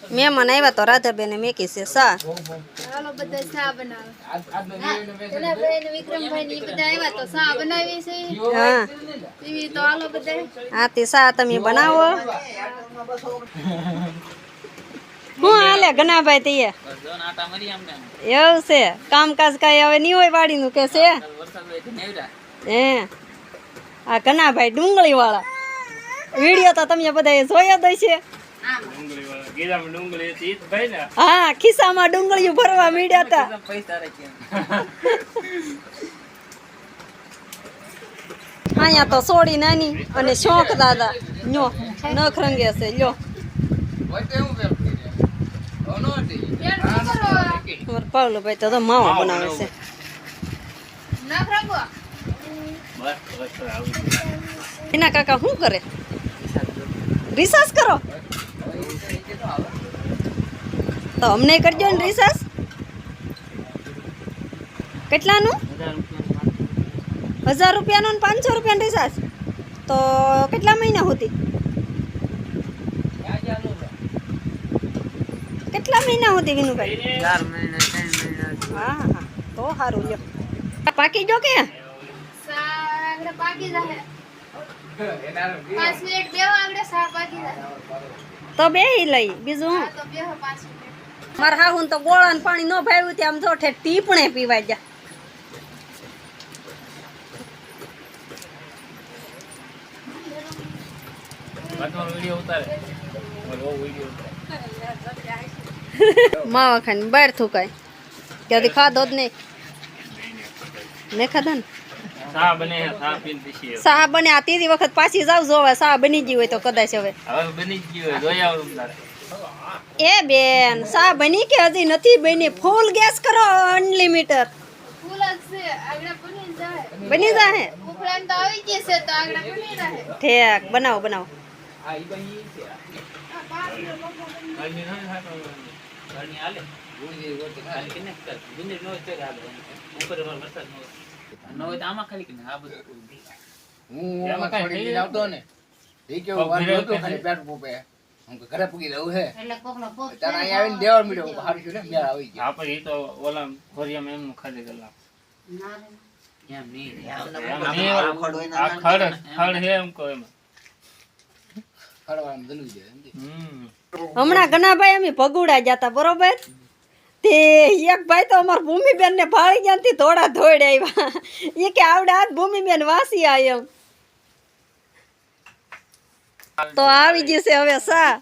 મહેમાન આવ્યા તો રાધાબેન મેકી છે સા. હાલો બધા ચા બનાવે. એના બેન વિક્રમભાઈ ની બધા આવ્યા તો ચા બનાવી છે. હા ટીવી તો હાલો બધા. હા તે સા તમે બનાવો. હું હાલે ગનાભાઈ તે એવું છે કામકાજ કઈ હવે નહીં હોય વાડીનું કે છે હે આ ગનાભાઈ ડુંગળી વાળા વિડીયો તો તમે બધા જોયા જ છે. હા ખિસ્સામાં ડુંગળીઓ ભરવા મીડ્યા હતા. અહીંયા તો સોડી નાની અને શોખ દાદા લ્યો નખ રંગે છે લ્યો. પાવલુભાઈ તો માવો બનાવે છે. એના કાકા શું કરે રિસર્ચ કરો તો અમને કરજો ને રિસર્ચ. કેટલાનું 1000 રૂપિયાનું ને 500 રૂપિયાનું રિસર્ચ તો કેટલા મહિના સુધી કેટલા મહિના સુધી વિનુભાઈ 4 મહિના 3 મહિના. હા હા તો સારું લ્યો. પાકી જો કે આગળ પાકી જાય 5 મિનિટ બેહો આગળ ચા પાકી જાય તો બેહી લઈ બીજું હું. તો બેહો 5 મિનિટ. મારા હાહુન તો ગોળા ને પાણી ન ભાવ્યું ત્યાં આમ જો ઠેઠ ટીપણે પીવાય જા. માવા ખાઈને બહાર થૂકાય ક્યાંથી ખાધો જ નહીં મેં ખાધા ને સા બને આ ત્રીજી વખત પાછી જાવ જોવા સા બની ગઈ હોય તો કદાચ હવે એ બેન સા બની કે હજી નથી બની ફૂલ ગેસ કરો અનલિમિટેડ ફૂલ જ છે આગળ બની જાય બની જાય ઉફળાન તો આવી ગઈ છે તો આગળ બની જાય. ઠેક બનાવો બનાવો. ઘરે પૂકી રહું છે ત્યારે અહીંયા આવીને દેવા મળ્યો સારું છે ને મેળ આવી ગયો. આપણે એ તો ઓલા ખોરિયામાં એમનું ખાલી ગયેલા આ ખડ હે એમ કહો એમાં ખડવાનું દલું જાય એમ. હમણાં ગનાભાઈ અમે ભગુડા જતા બરોબર તે એક ભાઈ તો અમાર ભૂમિબેન ને ભાળી ગયા થી થોડા ધોડ આવ્યા એ કે આવડે આજ ભૂમિબેન વાસી આય એમ તો આવી ગઈ છે હવે સા.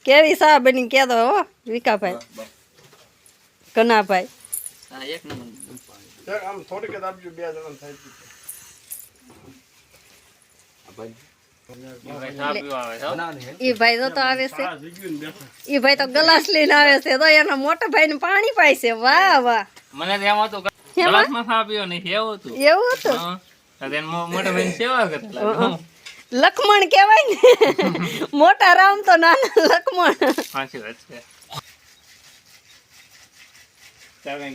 કેવી સા બની કેદો હો વિકાભાઈ ગનાભાઈ. એક નંબર આમ થોડીક જ આપજો 2 જણા થાય ઈ ભાઈ તો આવે છે ઈ ભાઈ તો ગ્લાસ લઈને આવે છે તો એના મોટા ભાઈ ને પાણી પાય છે. વાહ વાહ મને એમ હતું ગ્લાસમાં ચા પીવો નહીં એવું હતું એવું હતું મોટા ભાઈ સેવા કરતા લખમણ કેવાય ને મોટા રામ તો નાના લખમણ. સાચી વાત છે. કેવું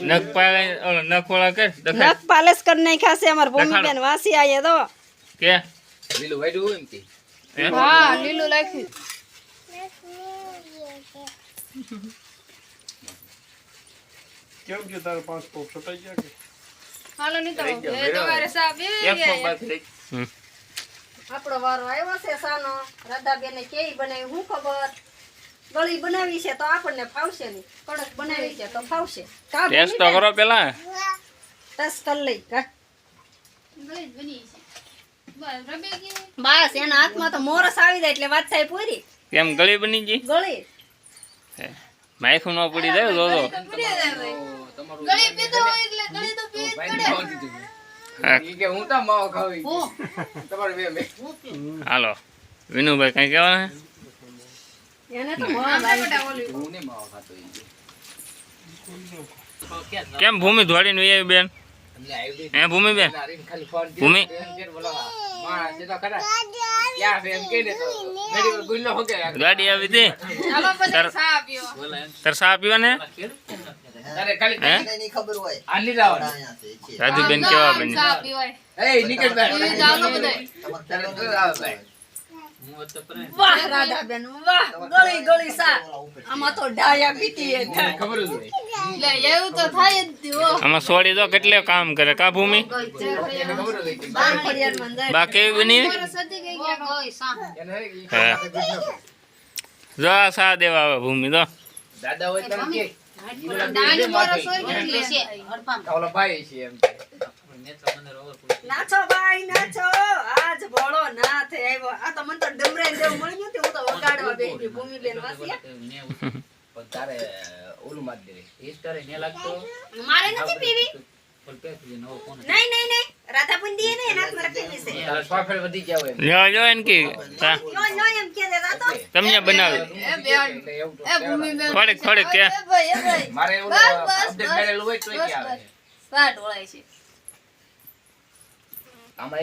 નખ વાળા કર નખ પાલિશ કરી નાખ્યા છે અમાર ભૂમિબેન વાસી આયા તો કે લીલું વાડ્યું એમ કે હા લીલું લાખ્યું કેમ કે તારે 5 કોપ છટાઈ ગયા કે હાલો ની તો એ તમારે ચા પીવી એક તો બાકી આપણો વારો આવ્યો છે સાનો. રાધાબેન ને કેવી બનાવી હું ખબર ગળી બનાવી છે તો આપણને ફાવશે નહીં કડક બનાવી છે તો ફાવશે. ટેસ્ટ તો કરો પેલા ટેસ્ટ કરી લઈ કા ગળી બની છે બસ રબે કે બસ એના હાથમાં તો મોરસ આવી જાય એટલે વાત થાય પૂરી. કેમ ગળી બની ગઈ ગળી માયખું ન પડી જાય જો બની જાય ભાઈ ગળી પીધો હોય એટલે ગળી તો પીવી જ પડે. ઈ કે હું તો માવો ખાવી તમારે બે હાલો વિનુભાઈ કઈ કહેવાના એને તો મોરસ આવી જાય. હું ને માવો ખાતો ઈ કેમ ભૂમિ ધોડીને એવી બેન એટલે આવી હે ભૂમિ બેન ખાલી ફોન ભૂમિ માણસ તો ખરા ક્યાં છે એમ કે ને તો મેડી ગુલ્લો હો કે ગાડી આવી હતી ચાલો બધા ચા પીવો તાર ચા પીવા ને તારે ખાલી હે આ લીધા આવડે. રાજુબેન કેવા બની ચા પીવાય એ નિકેશભાઈ એ ચાલો બધાય તારે તો આવે ભાઈ. વાહ રાધાબેન વાહ ગળી ગળી સા આમાં તો ડાયા પીતી હે મને ખબર જ હોય. લે એવું તો થાય જ હો આમાં સોડી તો કેટલે કામ કરે કા ભૂમિ એને ખબર જ હોય કે બાર ફળિયામાં જાય બા કેવી બની સતી ગઈ ગયા એને ઈ હા. જો આ સા દેવા આવે ભૂમિ તો દાદા હોય તો કે નાની મોરસ હોય કેટલી છે ઓલો ભાઈ છે એમ. નાચો ભાઈ નાચો આજ ભોળો નાથ આવ્યો આ તો મને તો ડમરાઈ જેવું મળી ગયું તે હું તો વગાડવા બેઠી હતી. ભૂમિબેન વાસિયા પણ તારે ઓલું માર દે. મારે નથી પીવી નહીં નહીં નહીં રાધાબેન દીએ ને એના મારે પીવી છે તારે સ્વાફેર વધી ગયા હોય એમ. લ્યો જો એન કી તા યો યો એમ કે દેતા તો તમને બનાવે એટલે એવું તો એ ભૂમિબેન થોડીક થોડીક કે એ ભાઈ મારે ઓલું બસ, બસ, અપડેટ કરેલું હોય તોય કે આવે. સ્વાદ ઓળાય છે